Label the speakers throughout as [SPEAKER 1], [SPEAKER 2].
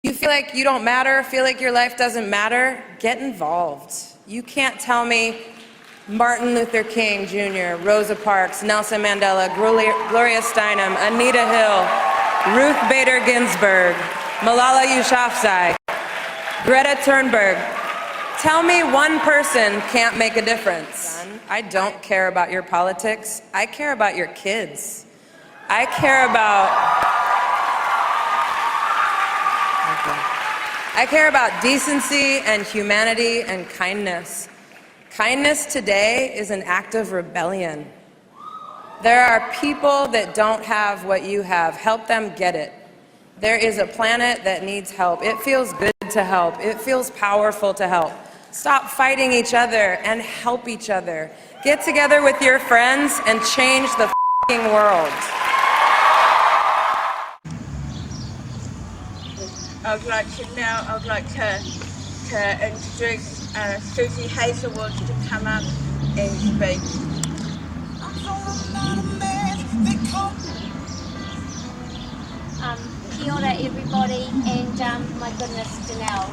[SPEAKER 1] You feel like you don't matter, feel like your life doesn't matter, get involved. You can't tell me Martin Luther King Jr., Rosa Parks, Nelson Mandela, Gloria Steinem, Anita Hill, Ruth Bader Ginsburg, Malala Yousafzai, Greta Thunberg. Tell me one person can't make a difference. I don't care about your politics. I care about your kids. I care about decency and humanity and kindness. Kindness today is an act of rebellion. There are people that don't have what you have. Help them get it. There is a planet that needs help. It feels good to help. It feels powerful to help. Stop fighting each other and help each other. Get together with your friends and change the f***ing world.
[SPEAKER 2] I would like to introduce Suzy Heazlewood to come up and speak.
[SPEAKER 3] Kia ora everybody, and my goodness, Danelle,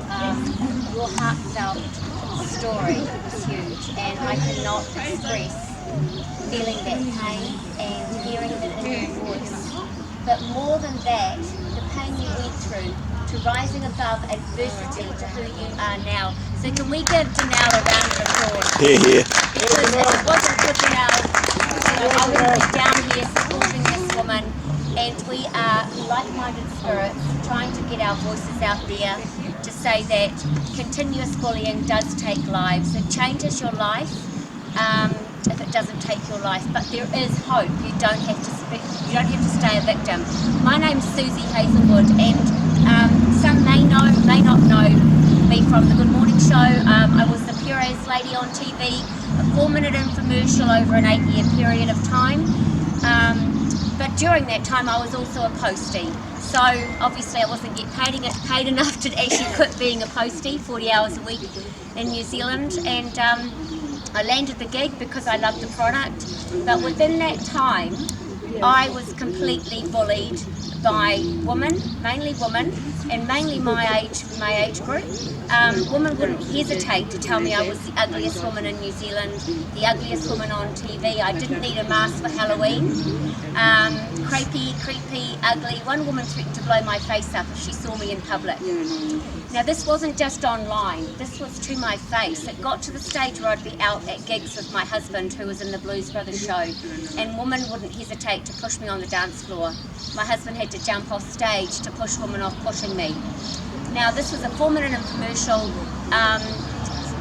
[SPEAKER 3] your heartfelt story is huge, and I cannot express feeling that pain and hearing it in your voice. But more than that, the pain you went through to rising above adversity to who you are now. So can we give Danelle a round of applause?
[SPEAKER 4] Yeah.
[SPEAKER 3] Because if it wasn't for Danelle, I wouldn't be down here supporting this woman, and we are like-minded spirits trying to get our voices out there to say that continuous bullying does take lives. It changes your life if it doesn't take your life, but there is hope. You don't have to stay a victim. My name's Suzy Heazlewood, and some may know, may not know me from the Good Morning Show. I was the Pure's lady on TV, a 4-minute infomercial over an 8-year period of time. But during that time I was also a postie. So obviously I wasn't getting paid enough to actually quit being a postie 40 hours a week in New Zealand, and I landed the gig because I loved the product. But within that time I was completely bullied by women, mainly women, and mainly my age group. Women wouldn't hesitate to tell me I was the ugliest woman in New Zealand, the ugliest woman on TV. I didn't need a mask for Halloween. Creepy, ugly. One woman threatened to blow my face up if she saw me in public. Now this wasn't just online, this was to my face. It got to the stage where I'd be out at gigs with my husband, who was in the Blues Brothers show, and women wouldn't hesitate to push me on the dance floor. My husband had to jump off stage to push women off pushing me. Now this was a 4-minute infomercial,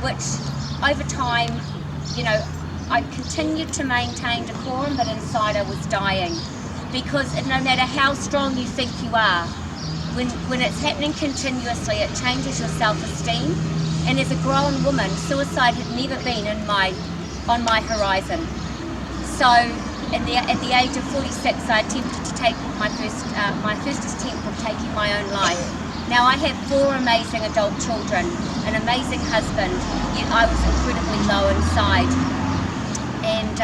[SPEAKER 3] which over time, you know, I continued to maintain decorum, but inside I was dying. Because no matter how strong you think you are, when it's happening continuously, it changes your self-esteem. And as a grown woman, suicide had never been on my horizon. So at the age of 46, I attempted to take my first attempt of taking my own life. Now I have 4 amazing adult children, an amazing husband, yet I was incredibly low inside. And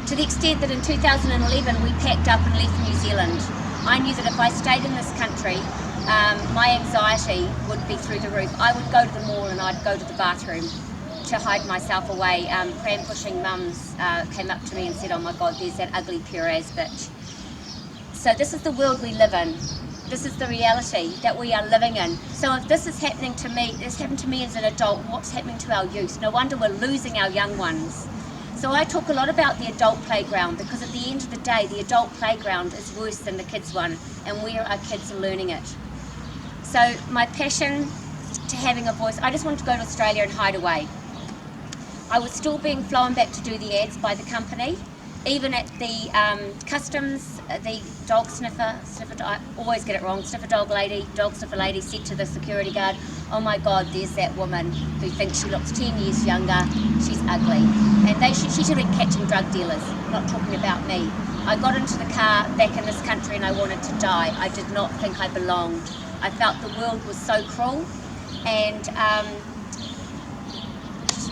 [SPEAKER 3] to the extent that in 2011 we packed up and left New Zealand. I knew that if I stayed in this country, my anxiety would be through the roof. I would go to the mall and I'd go to the bathroom to hide myself away. Pram pushing mums came up to me and said, "Oh my God, there's that ugly pure-as bitch." So this is the world we live in. This is the reality that we are living in. So if this is happening to me, this happened to me as an adult, what's happening to our youth? No wonder we're losing our young ones. So I talk a lot about the adult playground, because at the end of the day, the adult playground is worse than the kids' one, and where our kids are learning it. So my passion to having a voice, I just wanted to go to Australia and hide away. I was still being flown back to do the ads by the company, even at the customs, the dog sniffer, I always get it wrong, dog sniffer lady said to the security guard, "Oh my God, there's that woman who thinks she looks 10 years younger, she's ugly. And she should have been catching drug dealers, not talking about me. I got into the car back in this country and I wanted to die. I did not think I belonged. I felt the world was so cruel. And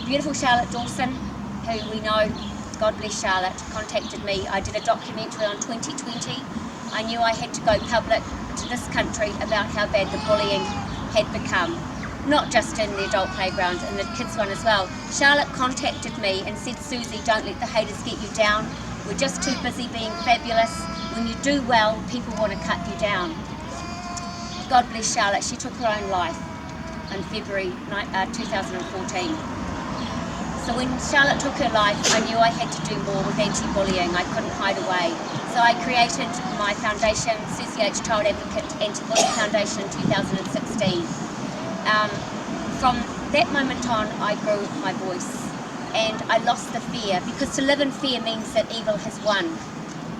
[SPEAKER 3] beautiful Charlotte Dawson, who we know, God bless Charlotte, contacted me. I did a documentary on 2020. I knew I had to go public to this country about how bad the bullying had become. Not just in the adult playground, in the kids one as well. Charlotte contacted me and said, Suzy, don't let the haters get you down. We're just too busy being fabulous. When you do well, people want to cut you down. God bless Charlotte, she took her own life in February 2014. So when Charlotte took her life, I knew I had to do more with anti-bullying. I couldn't hide away. So I created my foundation, Suzy H. Child Advocate Anti-Bullying Foundation in 2016. From that moment on, I grew my voice and I lost the fear, because to live in fear means that evil has won.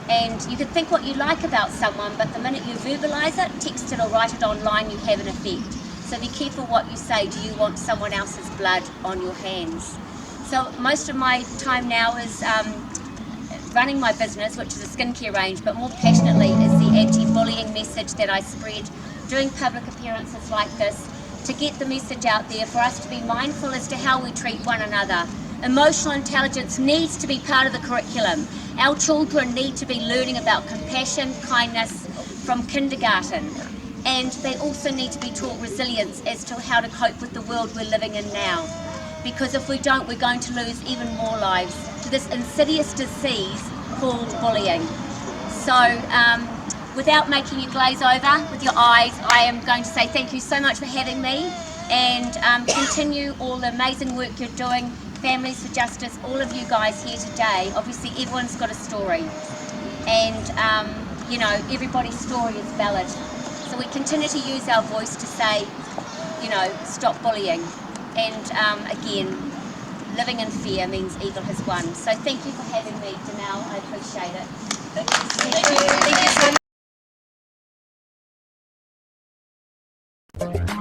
[SPEAKER 3] And you can think what you like about someone, but the minute you verbalise it, text it or write it online, you have an effect. So be careful what you say. Do you want someone else's blood on your hands? So most of my time now is running my business, which is a skincare range, but more passionately is the anti-bullying message that I spread, doing public appearances like this, to get the message out there for us to be mindful as to how we treat one another. Emotional intelligence needs to be part of the curriculum. Our children need to be learning about compassion, kindness from kindergarten. And they also need to be taught resilience as to how to cope with the world we're living in now. Because if we don't, we're going to lose even more lives to this insidious disease called bullying. So, without making you glaze over with your eyes, I am going to say thank you so much for having me, and continue all the amazing work you're doing. Families for Justice, all of you guys here today, obviously everyone's got a story, and you know, everybody's story is valid. So we continue to use our voice to say, you know, stop bullying. And again, living in fear means evil has won. So thank you for having me, Danelle. I appreciate it. Thank you so much.